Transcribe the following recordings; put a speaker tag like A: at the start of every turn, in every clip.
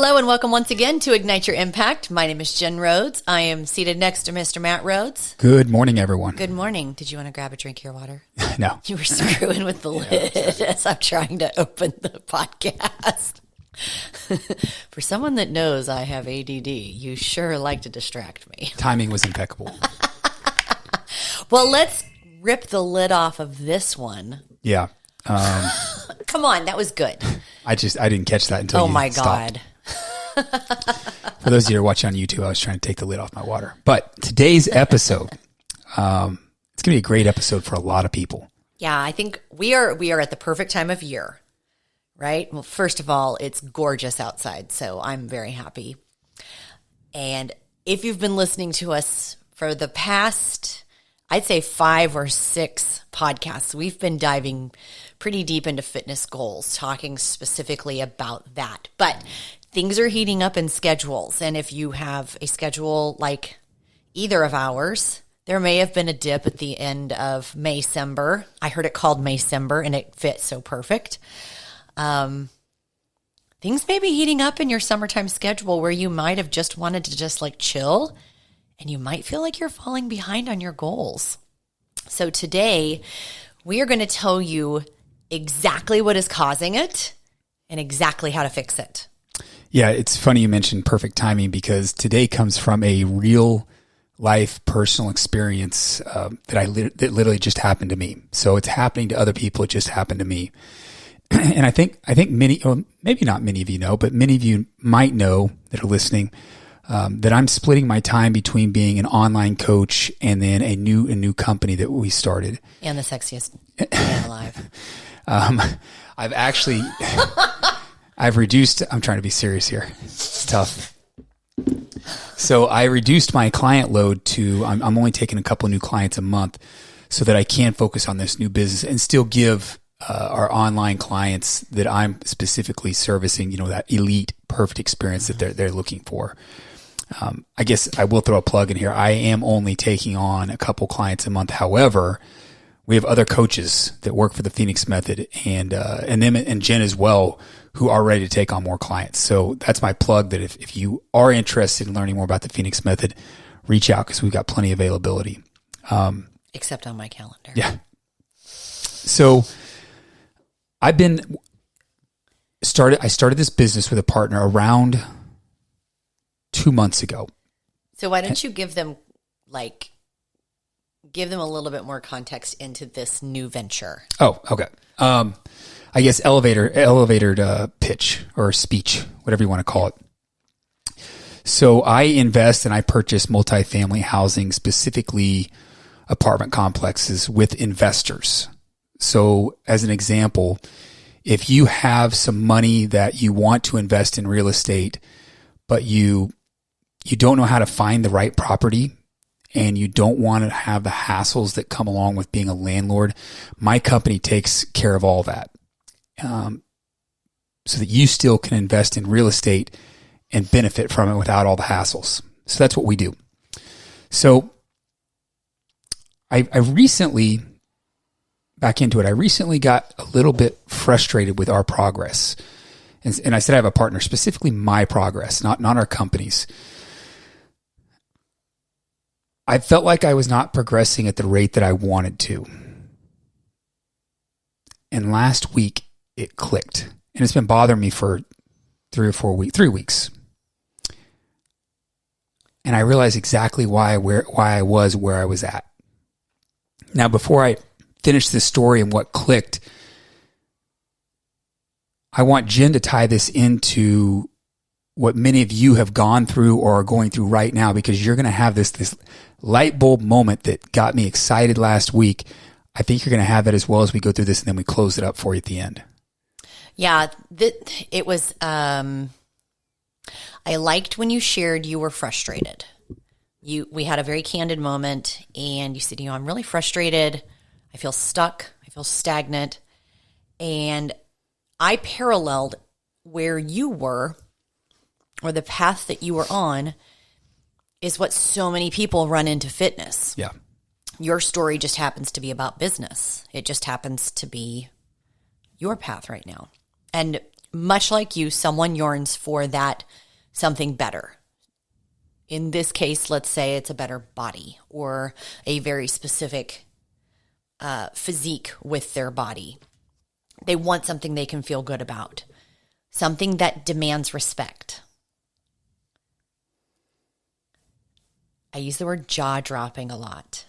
A: Hello and welcome once again to Ignite Your Impact. My name is Jen Rhodes. I am seated next to Mr. Matt Rhodes.
B: Good morning, everyone.
A: Good morning. Did you want to grab a drink of your water?
B: No.
A: You were screwing with the lid as I'm trying to open the podcast. For someone that knows I have ADD, you sure like to distract me.
B: Timing was impeccable.
A: Well, let's rip the lid off of this one.
B: Yeah.
A: Come on, that was good.
B: I didn't catch that until
A: Oh
B: you
A: my
B: stopped.
A: God.
B: For those of you who are watching on YouTube, I was trying to take the lid off my water. But today's episode, it's going to be a great episode for a lot of people.
A: Yeah, I think we are at the perfect time of year, right? Well, first of all, it's gorgeous outside, so I'm very happy. And if you've been listening to us for the past, I'd say 5 or 6 podcasts, we've been diving pretty deep into fitness goals, talking specifically about that. But things are heating up in schedules. And if you have a schedule like either of ours, there may have been a dip at the end of Maycember. I heard it called Maycember, and it fits so perfect. Things may be heating up in your summertime schedule where you might have just wanted to just like chill, and you might feel like you're falling behind on your goals. So today, we are going to tell you exactly what is causing it and exactly how to fix it.
B: Yeah, it's funny you mentioned perfect timing because today comes from a real life personal experience that literally just happened to me. So it's happening to other people. It just happened to me. And I think many, or maybe not many of you know, but many of you might know that are listening, that I'm splitting my time between being an online coach and then a new company that we started.
A: And the sexiest man alive.
B: I've reduced, I'm trying to be serious here. It's tough. So I reduced my client load to, I'm only taking a couple of new clients a month so that I can focus on this new business and still give our online clients that I'm specifically servicing, that elite, perfect experience that they're looking for. I guess I will throw a plug in here. I am only taking on a couple clients a month. However, we have other coaches that work for the Phoenix Method and them and Jen as well, who are ready to take on more clients. So that's my plug that if you are interested in learning more about the Phoenix Method, reach out because we've got plenty of availability.
A: Except on my calendar.
B: Yeah. So I started this business with a partner around 2 months ago.
A: So why don't you give them a little bit more context into this new venture?
B: Oh, okay. I guess elevator pitch or speech, whatever you want to call it. So I invest and I purchase multifamily housing, specifically apartment complexes with investors. So as an example, if you have some money that you want to invest in real estate, but you don't know how to find the right property and you don't want to have the hassles that come along with being a landlord, my company takes care of all that. So that you still can invest in real estate and benefit from it without all the hassles. So that's what we do. So I recently, back into it, I recently got a little bit frustrated with our progress. And I said I have a partner, specifically my progress, not our company's. I felt like I was not progressing at the rate that I wanted to. And last week, it clicked. And it's been bothering me for 3 weeks. And I realized exactly why I was where I was at. Now, before I finish this story and what clicked, I want Jen to tie this into what many of you have gone through or are going through right now, because you're going to have this light bulb moment that got me excited last week. I think you're going to have that as well as we go through this, and then we close it up for you at the end. Yeah,
A: it was, I liked when you shared you were frustrated. We had a very candid moment, and you said, I'm really frustrated. I feel stuck. I feel stagnant. And I paralleled where you were, or the path that you were on, is what so many people run into fitness.
B: Yeah.
A: Your story just happens to be about business. It just happens to be your path right now. And Much like you, someone yearns for that something better. In this case, let's say it's a better body or a very specific physique with their body. They want something they can feel good about, something that demands respect. I use the word jaw-dropping a lot.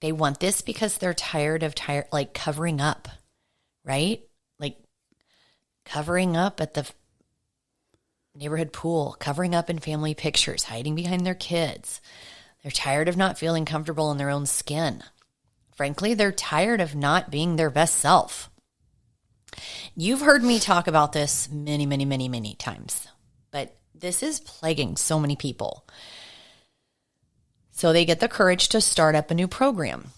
A: They want this because they're tired of covering up, right? Like covering up at the neighborhood pool, covering up in family pictures, hiding behind their kids. They're tired of not feeling comfortable in their own skin. Frankly, they're tired of not being their best self. You've heard me talk about this many, many, many, many times, but this is plaguing so many people. So they get the courage to start up a new program.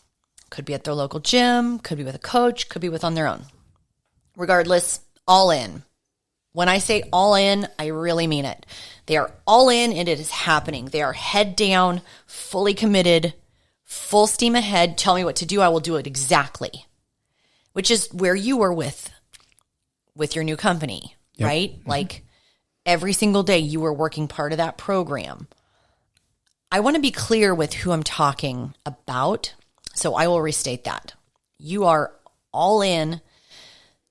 A: Could be at their local gym, could be with a coach, could be with on their own. Regardless, all in. When I say all in, I really mean it. They are all in and it is happening. They are head down, fully committed, full steam ahead. Tell me what to do. I will do it exactly. Which is where you were with your new company, yep. Right? Mm-hmm. Like every single day you were working part of that program. I want to be clear with who I'm talking about. So I will restate that. You are all in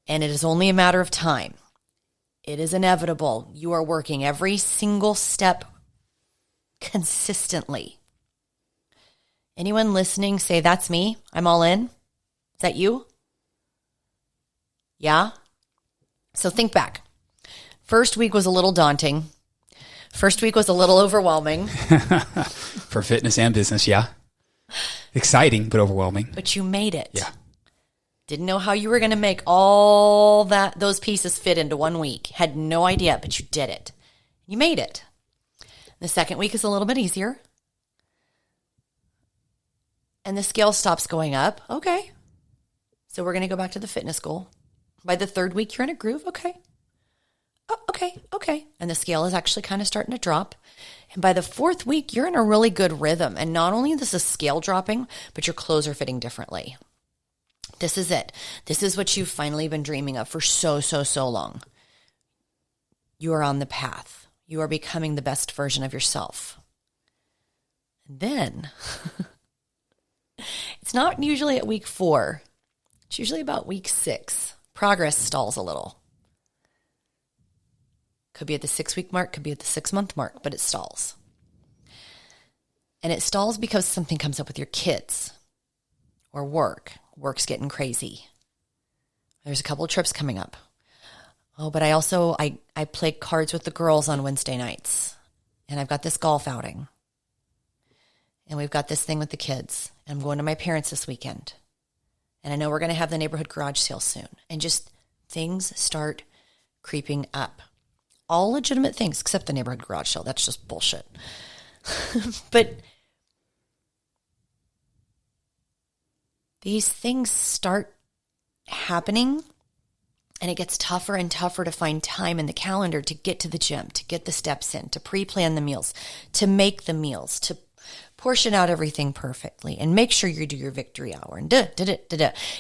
A: and it is only a matter of time. It is inevitable. You are working every single step consistently. Anyone listening say, that's me? I'm all in? Is that you? Yeah? So think back. First week was a little daunting. First week was a little overwhelming.
B: For fitness and business, yeah. Exciting, but overwhelming.
A: But you made it.
B: Yeah.
A: Didn't know how you were going to make all those pieces fit into 1 week. Had no idea, but you did it. You made it. The second week is a little bit easier. And the scale stops going up. Okay. So we're going to go back to the fitness goal. By the third week, you're in a groove. Okay. Oh, okay. And the scale is actually kind of starting to drop. And by the fourth week, you're in a really good rhythm. And not only is the scale dropping, but your clothes are fitting differently. This is it. This is what you've finally been dreaming of for so long. You are on the path. You are becoming the best version of yourself. And then, it's not usually at week 4. It's usually about week 6. Progress stalls a little. Could be at the 6-week mark, could be at the 6-month mark, but it stalls. And it stalls because something comes up with your kids or work. Work's getting crazy. There's a couple of trips coming up. Oh, but I play cards with the girls on Wednesday nights. And I've got this golf outing. And we've got this thing with the kids. And I'm going to my parents this weekend. And I know we're going to have the neighborhood garage sale soon. And just things start creeping up. All legitimate things except the neighborhood garage sale. That's just bullshit. But these things start happening and it gets tougher and tougher to find time in the calendar to get to the gym, to get the steps in, to pre-plan the meals, to make the meals, to portion out everything perfectly and make sure you do your victory hour and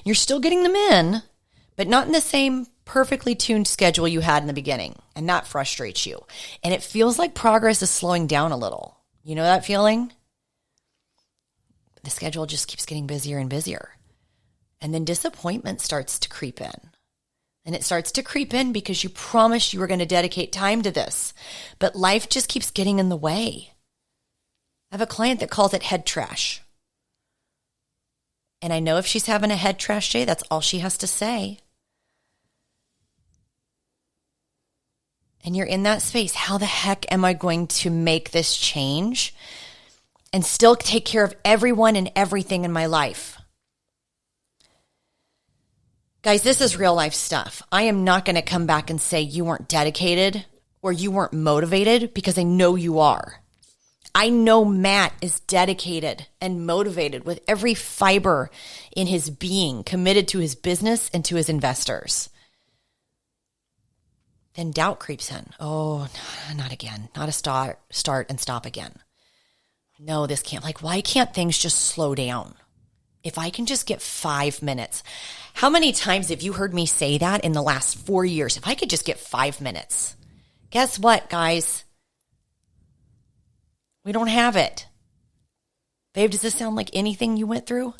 A: You're still getting them in, but not in the same perfectly tuned schedule you had in the beginning. And that frustrates you. And it feels like progress is slowing down a little. You know that feeling? The schedule just keeps getting busier and busier. And then disappointment starts to creep in. And it starts to creep in because you promised you were going to dedicate time to this. But life just keeps getting in the way. I have a client that calls it head trash. And I know if she's having a head trash day, that's all she has to say. And you're in that space. How the heck am I going to make this change and still take care of everyone and everything in my life? Guys, this is real life stuff. I am not going to come back and say you weren't dedicated or you weren't motivated because I know you are. I know Matt is dedicated and motivated with every fiber in his being, committed to his business and to his investors. Then doubt creeps in. Oh, not again. Not a start and stop again. No, this can't. Like, why can't things just slow down? if I can just get 5 minutes. How many times have you heard me say that in the last 4 years? If I could just get 5 minutes. Guess what, guys? We don't have it. Babe, does this sound like anything you went through?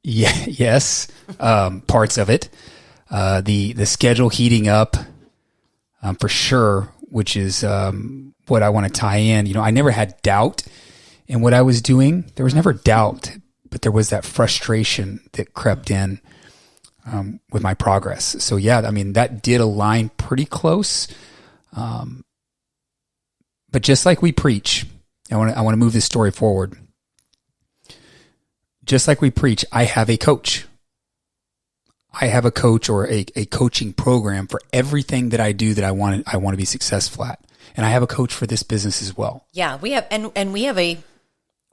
B: Yeah, yes, parts of it. The schedule heating up, for sure, which is what I want to tie in. You know, I never had doubt in what I was doing. There was never doubt, but there was that frustration that crept in with my progress. So yeah, I mean, that did align pretty close. But just like we preach, I want to move this story forward. Just like we preach, I have a coach. I have a coach or a coaching program for everything that I do that I want to be successful at. And I have a coach for this business as well.
A: Yeah, we have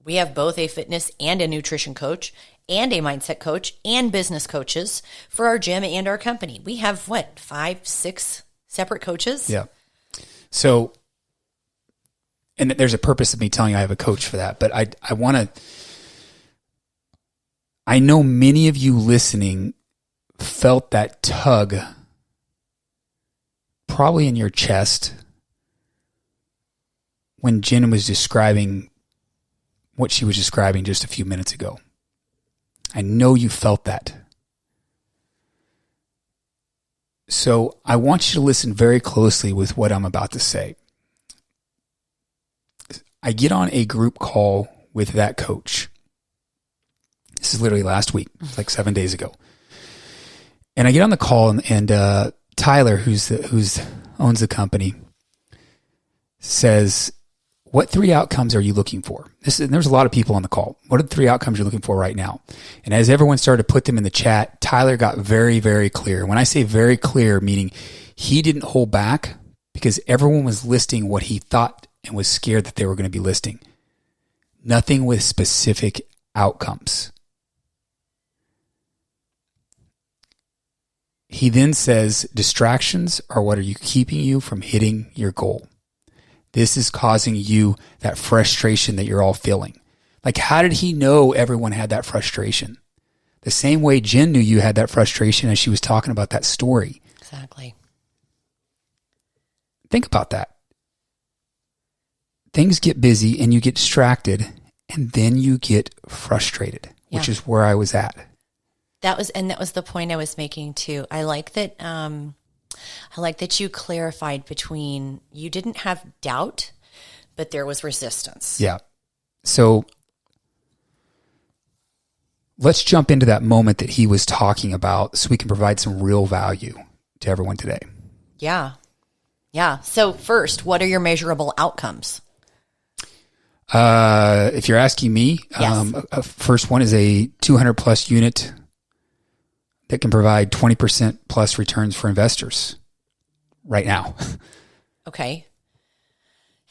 A: we have both a fitness and a nutrition coach and a mindset coach and business coaches for our gym and our company. We have 5, 6 separate coaches?
B: Yeah. So, and there's a purpose of me telling you I have a coach for that, but I know many of you listening felt that tug probably in your chest when Jen was describing what she was describing just a few minutes ago. I know you felt that. So I want you to listen very closely with what I'm about to say. I get on a group call with that coach. This is literally last week, like 7 days ago. And I get on the call and Tyler, who's owns the company, says, "What 3 outcomes are you looking for?" There's a lot of people on the call. What are the 3 outcomes you're looking for right now? And as everyone started to put them in the chat, Tyler got very, very clear. When I say very clear, meaning he didn't hold back because everyone was listing what he thought and was scared that they were going to be listing. Nothing with specific outcomes. He then says, distractions are what are keeping you from hitting your goal. This is causing you that frustration that you're all feeling. Like, how did he know everyone had that frustration? The same way Jen knew you had that frustration as she was talking about that story.
A: Exactly.
B: Think about that. Things get busy and you get distracted and then you get frustrated, which is where I was at.
A: That was the point I was making too. I like that you clarified between you didn't have doubt, but there was resistance.
B: Yeah. So let's jump into that moment that he was talking about so we can provide some real value to everyone today.
A: Yeah. Yeah. So first, what are your measurable outcomes?
B: If you're asking me,
A: Yes.
B: First one is a 200 plus unit that can provide 20% plus returns for investors right now.
A: Okay.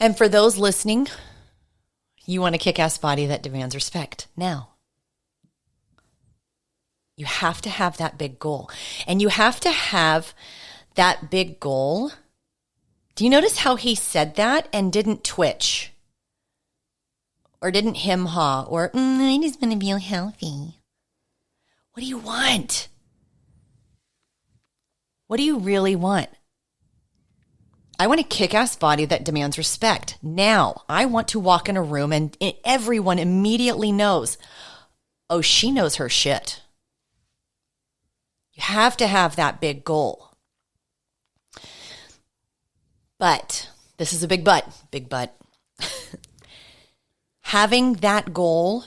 A: And for those listening, you want a kick-ass body that demands respect now. You have to have that big goal. And you have to have that big goal. Do you notice how he said that and didn't twitch? Or didn't hem-haw? Or, I just want to be healthy. What do you want? What do you really want? I want a kick-ass body that demands respect. Now, I want to walk in a room and everyone immediately knows, oh, she knows her shit. You have to have that big goal. But, this is a big but. Having that goal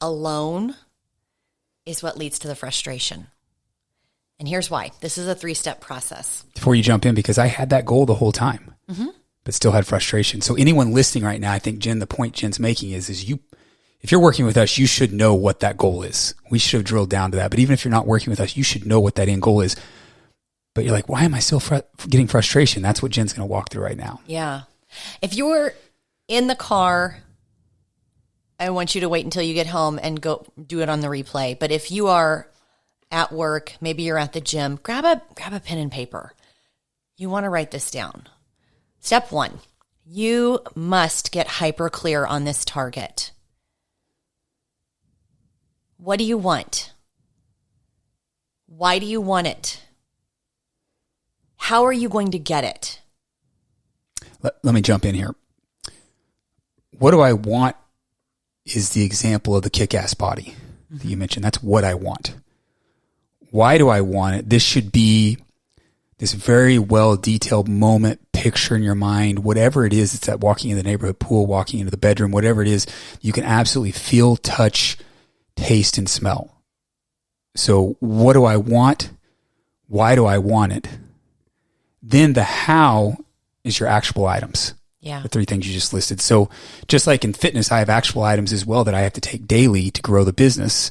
A: alone is what leads to the frustration. And here's why. This is a 3-step process.
B: Before you jump in, because I had that goal the whole time, but still had frustration. So anyone listening right now, I think the point Jen's making is you, if you're working with us, you should know what that goal is. We should have drilled down to that. But even if you're not working with us, you should know what that end goal is. But you're like, why am I still getting frustration? That's what Jen's going to walk through right now.
A: Yeah. If you're in the car, I want you to wait until you get home and go do it on the replay. But if you are at work, maybe you're at the gym, grab a pen and paper. You want to write this down. Step 1, you must get hyper clear on this target. What do you want? Why do you want it? How are you going to get it?
B: Let me jump in here. What do I want is the example of the kick-ass body that you mentioned. That's what I want. Why do I want it? This should be this very well detailed moment, picture in your mind, whatever it is. It's that walking in the neighborhood pool, walking into the bedroom, whatever it is, you can absolutely feel, touch, taste, and smell. So what do I want? Why do I want it? Then the how is your actual items.
A: Yeah.
B: The 3 things you just listed. So just like in fitness, I have actual items as well that I have to take daily to grow the business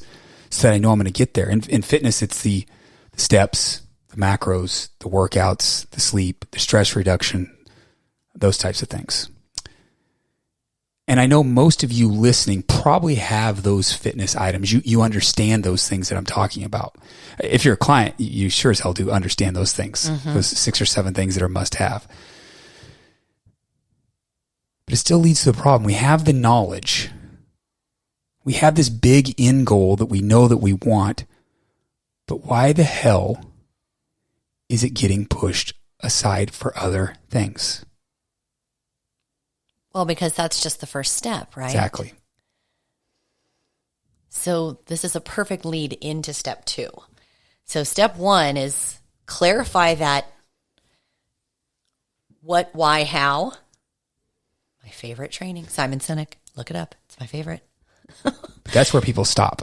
B: so that I know I'm going to get there. In fitness, it's the steps, the macros, the workouts, the sleep, the stress reduction, those types of things. And I know most of you listening probably have those fitness items. You understand those things that I'm talking about. If you're a client, you sure as hell do understand those things, those 6 or 7 things that are must have. But it still leads to the problem. We have the knowledge. We have this big end goal that we know that we want. But why the hell is it getting pushed aside for other things?
A: Well, because that's just the first step, right?
B: Exactly.
A: So this is a perfect lead into step 2. So step 1 is clarify that what, why, how. My favorite training, Simon Sinek. Look it up. It's my favorite.
B: That's where people stop.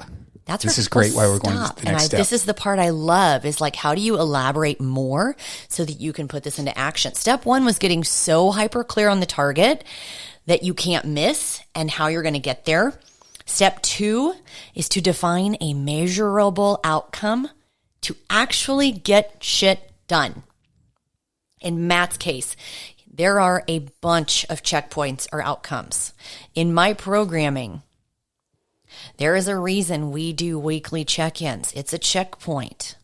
A: This
B: is great why we're going to the next step.
A: This is the part I love is like, how do you elaborate more so that you can put this into action? Step 1 was getting so hyper clear on the target that you can't miss and how you're going to get there. Step 2 is to define a measurable outcome to actually get shit done. In Matt's case, there are a bunch of checkpoints or outcomes. In my programming, there is a reason we do weekly check-ins. It's a checkpoint.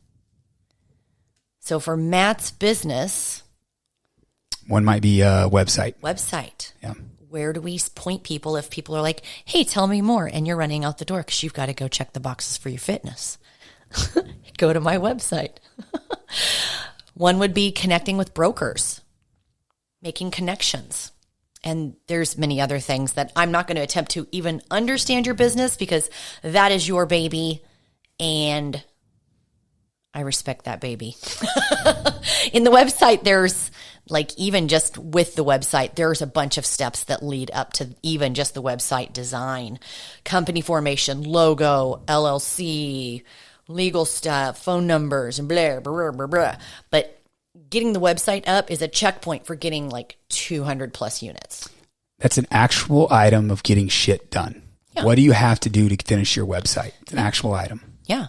A: So for Matt's business,
B: one might be a website.
A: Yeah. Where do we point people if people are like, hey, tell me more, and you're running out the door because you've got to go check the boxes for your fitness? Go to my website. One would be connecting with brokers, making connections. And there's many other things that I'm not going to attempt to even understand your business because that is your baby and I respect that baby. In the website, there's like even just with the website, there's a bunch of steps that lead up to even just the website design, company formation, logo, LLC, legal stuff, phone numbers, and blah, blah, blah, blah. But getting the website up is a checkpoint for getting like 200 plus units.
B: That's an actual item of getting shit done. Yeah. What do you have to do to finish your website? It's an actual item.
A: Yeah.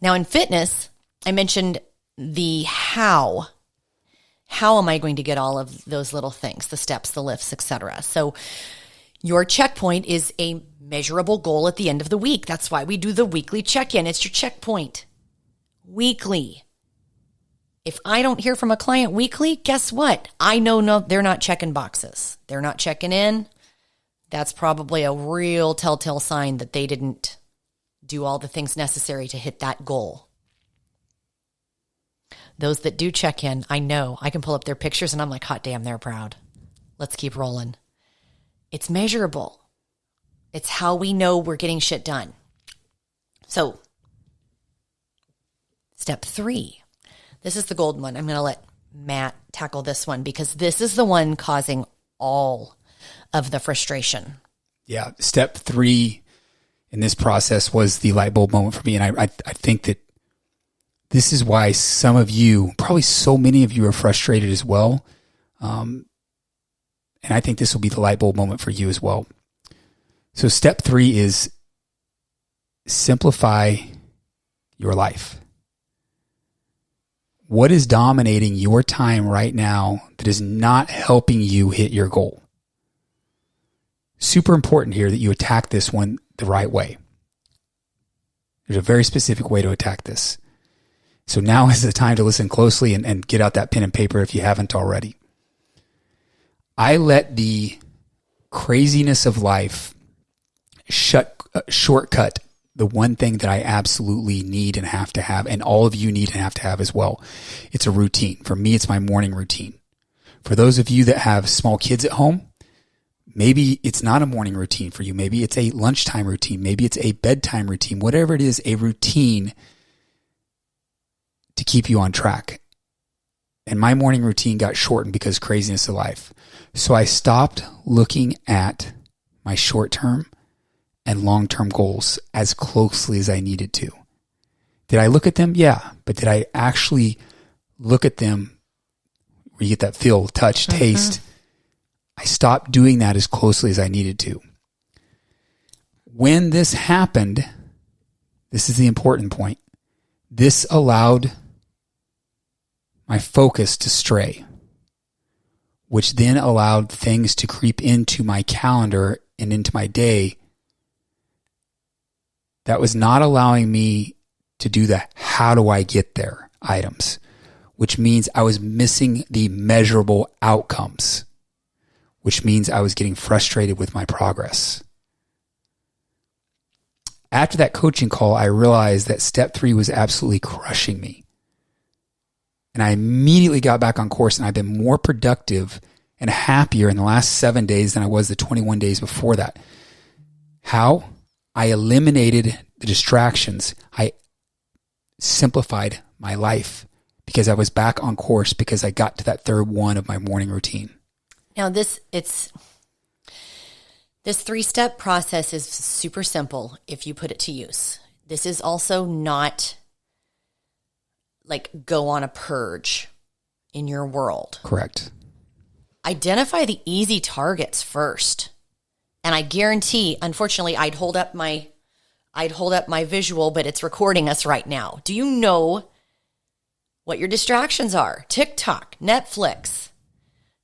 A: Now in fitness, I mentioned the how. How am I going to get all of those little things, the steps, the lifts, etc.? So your checkpoint is a measurable goal at the end of the week. That's why we do the weekly check-in. It's your checkpoint. Weekly. If I don't hear from a client weekly, guess what? I know no, they're not checking boxes. They're not checking in. That's probably a real telltale sign that they didn't do all the things necessary to hit that goal. Those that do check in, I know. I can pull up their pictures and I'm like, hot damn, they're proud. Let's keep rolling. It's measurable. It's how we know we're getting shit done. So, step 3. This is the golden one. I'm going to let Matt tackle this one because this is the one causing all of the frustration. Yeah.
B: Step 3 in this process was the light bulb moment for me. And I think that this is why some of you, probably so many of you, are frustrated as well. And I think this will be the light bulb moment for you as well. So step 3 is simplify your life. What is dominating your time right now that is not helping you hit your goal? Super important here that you attack this one the right way. There's a very specific way to attack this. So now is the time to listen closely and get out that pen and paper if you haven't already. I let the craziness of life shortcut the one thing that I absolutely need and have to have, and all of you need and have to have as well. It's a routine. For me, it's my morning routine. For those of you that have small kids at home, maybe it's not a morning routine for you. Maybe it's a lunchtime routine. Maybe it's a bedtime routine. Whatever it is, a routine to keep you on track. And my morning routine got shortened because craziness of life. So I stopped looking at my short-term and long-term goals as closely as I needed to. Did I look at them? Yeah. But did I actually look at them where you get that feel, touch, taste? I stopped doing that as closely as I needed to. When this happened, this is the important point. This allowed my focus to stray, which then allowed things to creep into my calendar and into my day that was not allowing me to do the how do I get there items, which means I was missing the measurable outcomes, which means I was getting frustrated with my progress. After that coaching call, I realized that step 3 was absolutely crushing me. And I immediately got back on course, and I've been more productive and happier in the last 7 days than I was the 21 days before that. How? I eliminated the distractions. I simplified my life because I was back on course because I got to that third one of my morning routine.
A: Now this 3-step process is super simple if you put it to use. This is also not like go on a purge in your world.
B: Correct.
A: Identify the easy targets first. And I guarantee, unfortunately, I'd hold up my visual, but it's recording us right now. Do you know what your distractions are? TikTok, Netflix,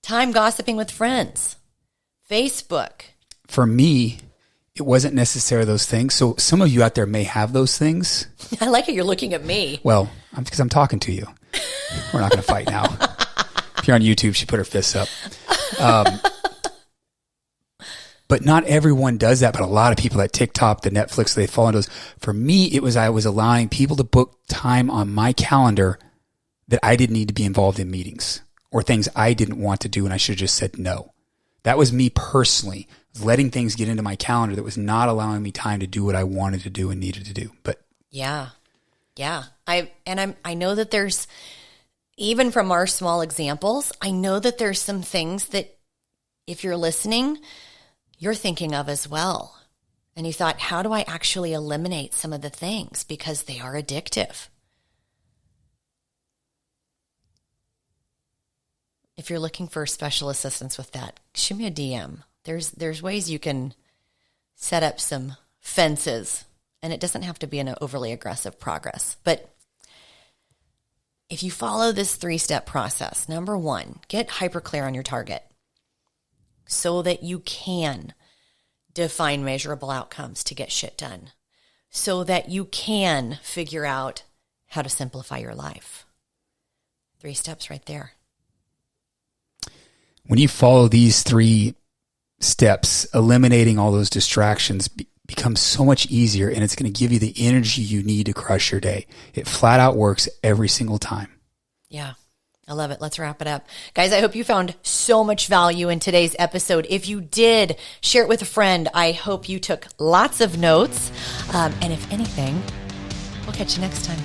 A: time gossiping with friends, Facebook.
B: For me, it wasn't necessarily those things. So some of you out there may have those things.
A: I like it. You're looking at me.
B: Well, because I'm talking to you. We're not going to fight now. If you're on YouTube, she put her fists up. But not everyone does that. But a lot of people at TikTok, the Netflix, they fall into those. For me, it was I was allowing people to book time on my calendar that I didn't need to be involved in meetings or things I didn't want to do, and I should have just said no. That was me personally, letting things get into my calendar that was not allowing me time to do what I wanted to do and needed to do. But
A: yeah. I know that there's, even from our small examples, I know that there's some things that if you're listening, you're thinking of as well. And you thought, how do I actually eliminate some of the things because they are addictive? If you're looking for special assistance with that, shoot me a DM. There's ways you can set up some fences, and it doesn't have to be an overly aggressive progress. But if you follow this 3-step process, number 1, get hyper clear on your target so that you can define measurable outcomes to get shit done, so that you can figure out how to simplify your life. 3 steps right there.
B: When you follow these 3 steps, eliminating all those distractions becomes so much easier, and it's going to give you the energy you need to crush your day. It flat out works every single time.
A: Yeah, I love it. Let's wrap it up. Guys, I hope you found so much value in today's episode. If you did, share it with a friend. I hope you took lots of notes. And if anything, we'll catch you next time.